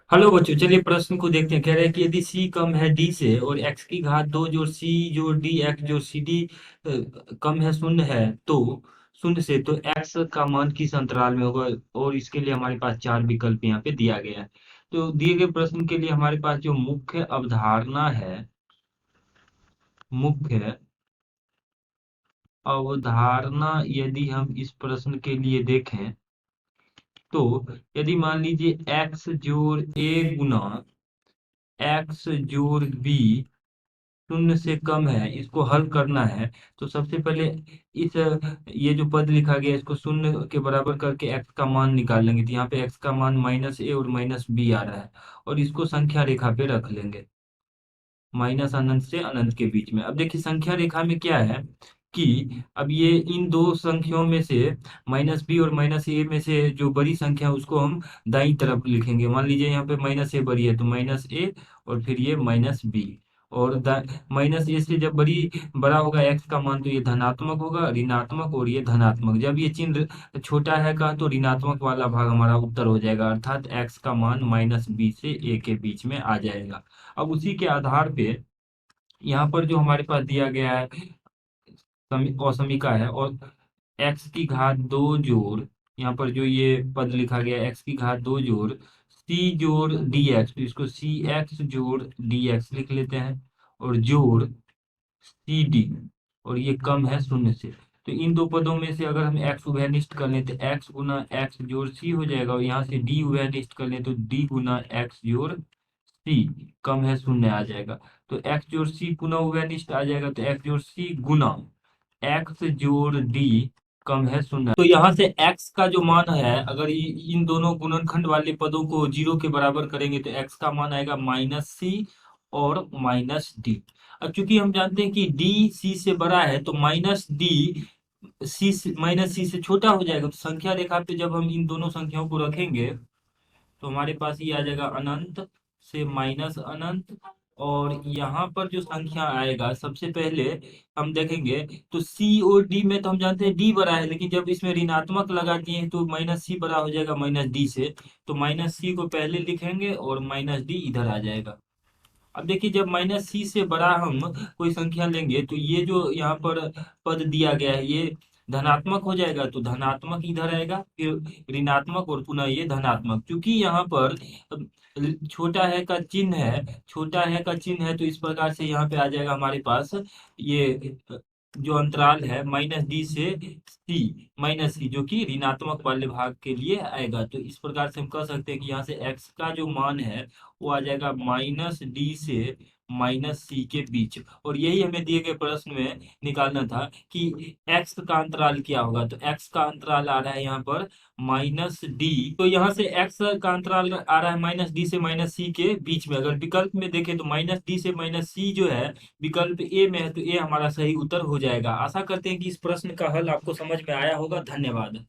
Hello बच्चों, चलिए प्रश्न को देखते हैं। कह रहे हैं कि यदि c कम है d से और x की घात 2 जोड़ c जोड़ d x जोड़ सी डी कम है शून्य है तो शून्य से तो x का मान किस अंतराल में होगा। और इसके लिए हमारे पास चार विकल्प यहाँ पे दिया गया है। तो दिए गए प्रश्न के लिए हमारे पास जो मुख्य अवधारणा है, मुख्य अवधारणा यदि हम इस प्रश्न के लिए देखें तो यदि मान लीजिए x जोड़ a गुना x जोड़ b शून्य से कम है, इसको हल करना है। तो सबसे पहले इस ये जो पद लिखा गया है, इसको शून्य के बराबर करके x का मान निकाल लेंगे। तो यहाँ पे x का मान -a और -b आ रहा है, और इसको संख्या रेखा पे रख लेंगे, माइनस अनंत से अनंत के बीच में। अब देखिए संख्या रेखा में क्या है कि अब ये इन दो संख्याओं में से -b और -a में से जो बड़ी संख्या है उसको हम दाईं तरफ लिखेंगे। मान लीजिए यहाँ पे -a बड़ी है तो -a, और फिर ये -b। और -a से जब बड़ा होगा x का मान तो ये धनात्मक होगा, ऋणात्मक और ये धनात्मक। जब ये चिन्ह छोटा है का तो ऋणात्मक वाला भाग हमारा उत्तर हो जाएगा, अर्थात x का मान -b से a के बीच में आ जाएगा। अब उसी के आधार पे यहाँ पर जो हमारे पास दिया गया है अवसमिका है, और x की घात 2 जोड़, यहाँ पर जो ये पद लिखा गया है x की घात 2 जोड़ c जोड़ dx, तो इसको सी एक्स जोड़ dx लिख लेते हैं, और जोड़ सी डी, और ये कम है शून्य से। तो इन दो पदों में से अगर हम x उभयनिष्ठ कर लें तो x गुना x जोड़ c हो जाएगा, और यहाँ से d उभयनिष्ठ कर लें तो d गुना x जोड़ c कम है शून्य आ जाएगा। तो x जोड़ c पुनः उभयनिष्ठ आ जाएगा, तो x जोड़ c गुना x जोड़ d कम है शून्य। तो यहाँ से x का जो मान है, अगर इन दोनों गुणनखंड वाले पदों को जीरो के बराबर करेंगे तो x का मान आएगा -c और -d। अब चूंकि हम जानते हैं कि d c से बड़ा है तो -d -c से छोटा हो जाएगा। तो संख्या रेखा पे जब हम इन दोनों संख्याओं को रखेंगे तो हमारे पास ये आ जाएगा अनंत से माइनस अनंत। और यहाँ पर जो संख्या आएगा सबसे पहले हम देखेंगे तो c और d में तो हम जानते हैं d बड़ा है, लेकिन जब इसमें ऋणात्मक लगा दिए हैं तो -c बड़ा हो जाएगा -d से। तो -c को पहले लिखेंगे और -d इधर आ जाएगा। अब देखिए जब -c से बड़ा हम कोई संख्या लेंगे तो ये जो यहाँ पर पद दिया गया है ये धनात्मक हो जाएगा, तो धनात्मक इधर आएगा, फिर ऋणात्मक और पुनः ये धनात्मक। क्योंकि यहाँ पर छोटा है का चिन्ह है, छोटा है का चिन्ह है, तो इस प्रकार से यहाँ पे आ जाएगा हमारे पास ये जो अंतराल है -d से c जो कि ऋणात्मक वाले भाग के लिए आएगा। तो इस प्रकार से हम कह सकते हैं कि यहाँ से x का जो मान है वो आ जाएगा -d से -c के बीच। और यही हमें दिए गए प्रश्न में निकालना था कि x का अंतराल क्या होगा। तो x का अंतराल आ रहा है यहाँ पर -d। तो यहाँ से x का अंतराल आ रहा है -d से -c के बीच में। अगर विकल्प में देखें तो -d से -c जो है विकल्प ए में है, तो ए हमारा सही उत्तर हो जाएगा। आशा करते हैं कि इस प्रश्न का हल आपको समझ में आया होगा। धन्यवाद।